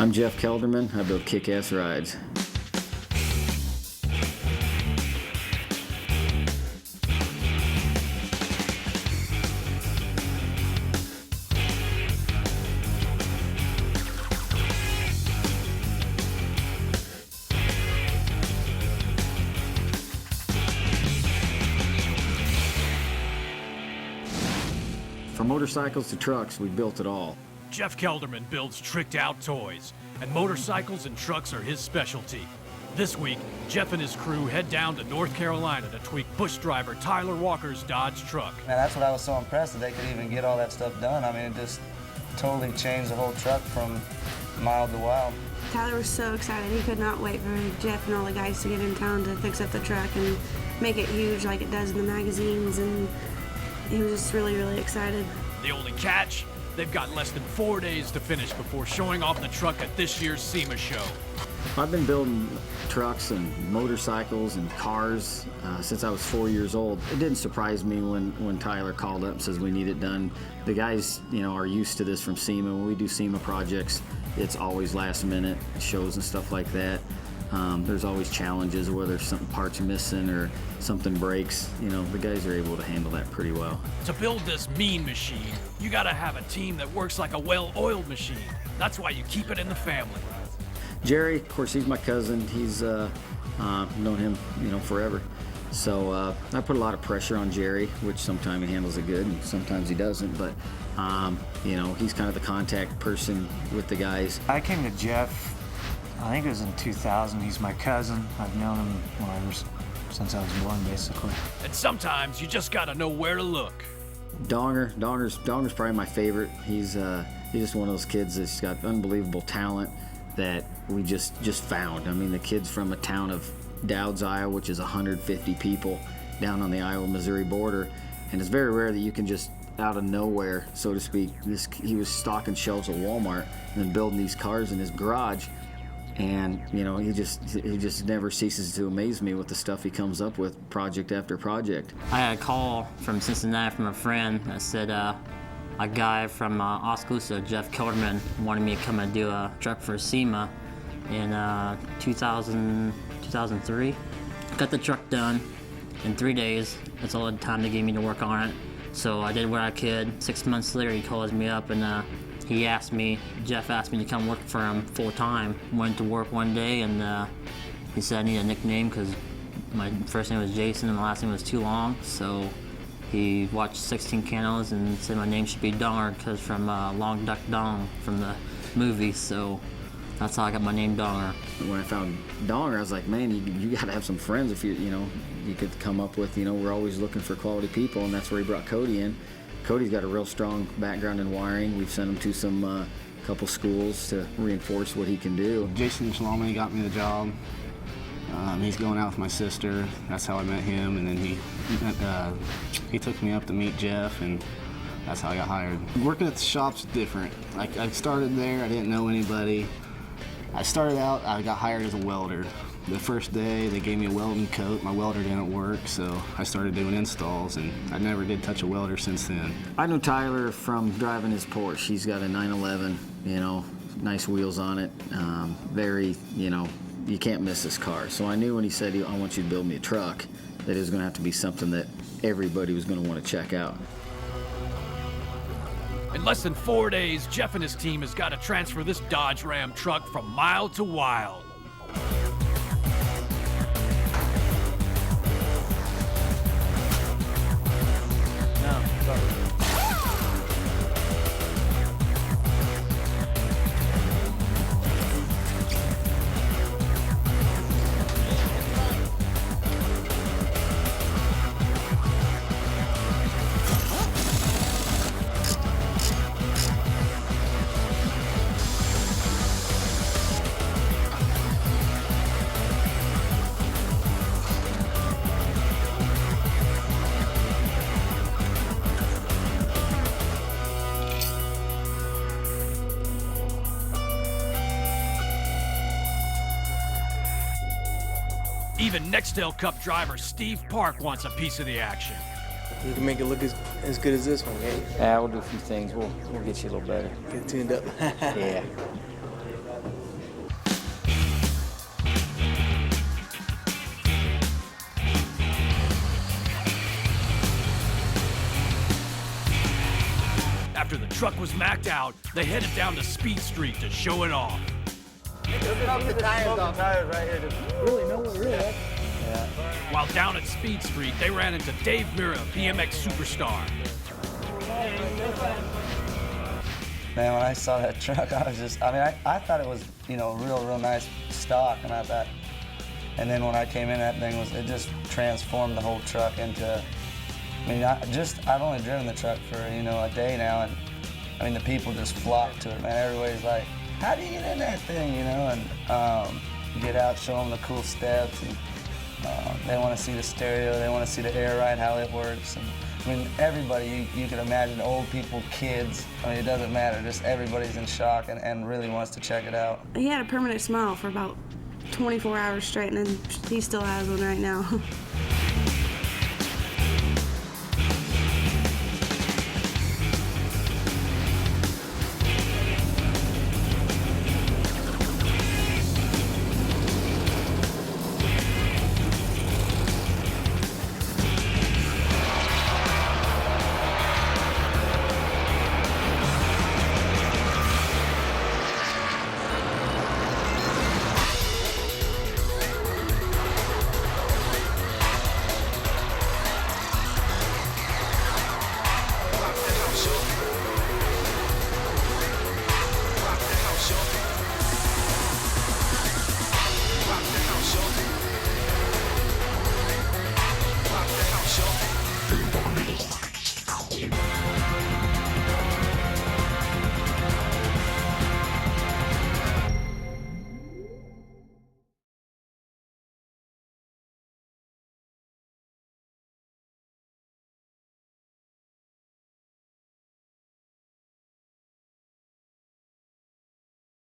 I'm Jeff Kelderman. I build kick-ass rides. From motorcycles to trucks, we built it all. Jeff Kelderman builds tricked-out toys, and motorcycles and trucks are his specialty. This week, Jeff and his crew head down to North Carolina to tweak bush driver Tyler Walker's Dodge truck. Man, that's what I was so impressed that they could even get all that stuff done. I mean, it just totally changed the whole truck from mild to wild. Tyler was so excited. He could not wait for Jeff and all the guys to get in town to fix up the truck and make it huge like it does in the magazines, and he was just really, really excited. The only catch? They've got less than 4 days to finish before showing off the truck at this year's SEMA show. I've been building trucks and motorcycles and cars since I was 4 years old. It didn't surprise me when Tyler called up and says we need it done. The guys, are used to this from SEMA. When we do SEMA projects, it's always last minute shows and stuff like that. There's always challenges, whether some parts are missing or something breaks. The guys are able to handle that pretty well. To build this mean machine, you gotta have a team that works like a well-oiled machine. That's why you keep it in the family. Jerry, of course, he's my cousin. He's known him, forever. So I put a lot of pressure on Jerry, which sometimes he handles it good and sometimes he doesn't. But he's kind of the contact person with the guys. I came to Jeff, I think it was in 2000. He's my cousin. I've known him since I was born, basically. And sometimes you just gotta know where to look. Donger's probably my favorite. He's just one of those kids that's got unbelievable talent that we just found. I mean, the kid's from a town of Dowds, Iowa, which is 150 people down on the Iowa-Missouri border, and it's very rare that you can just out of nowhere, so to speak. He was stocking shelves at Walmart and then building these cars in his garage. And he just never ceases to amaze me with the stuff he comes up with, project after project. I had a call from Cincinnati from a friend that said a guy from Oskaloosa, Jeff Kelderman, wanted me to come and do a truck for SEMA in 2003. Got the truck done in 3 days. That's all the time they gave me to work on it. So I did what I could. 6 months later, he calls me up and Jeff asked me to come work for him full-time. Went to work one day and he said I need a nickname because my first name was Jason and my last name was too long. So he watched 16 Candles and said my name should be Donger because from Long Duck Dong from the movie. So that's how I got my name Donger. When I found Donger, I was like, man, you got to have some friends if you could come up with, we're always looking for quality people, and that's where he brought Cody in. Cody's got a real strong background in wiring. We've sent him to some couple schools to reinforce what he can do. Jason Shalomany got me the job. He's going out with my sister. That's how I met him, and then he took me up to meet Jeff, and that's how I got hired. Working at the shop's different. I started there, I didn't know anybody. I started out, I got hired as a welder. The first day, they gave me a welding coat. My welder didn't work, so I started doing installs, and I never did touch a welder since then. I know Tyler from driving his Porsche. He's got a 911, nice wheels on it. Very, you can't miss this car. So I knew when he said, I want you to build me a truck, that it was going to have to be something that everybody was going to want to check out. In less than 4 days, Jeff and his team has got to transfer this Dodge Ram truck from mild to wild. Even Nextel Cup driver Steve Park wants a piece of the action. You can make it look as good as this one, man. Yeah, we'll do a few things. We'll get you a little better. Get tuned up. Yeah. truck was macked out, they headed down to Speed Street to show it off. The tires right here. Really, no one really. Yeah. While down at Speed Street, they ran into Dave Mirra, BMX superstar. Man, when I saw that truck, I was just, I thought it was, real nice stock, and then when I came in, it just transformed the whole truck into, I've only driven the truck for, a day now, and the people just flock to it, man. Everybody's like, how do you get in that thing, and get out, show them the cool steps, and they want to see the stereo, they want to see the air ride, how it works. And, everybody, you can imagine, old people, kids, it doesn't matter, just everybody's in shock and really wants to check it out. He had a permanent smile for about 24 hours straight, and he still has one right now.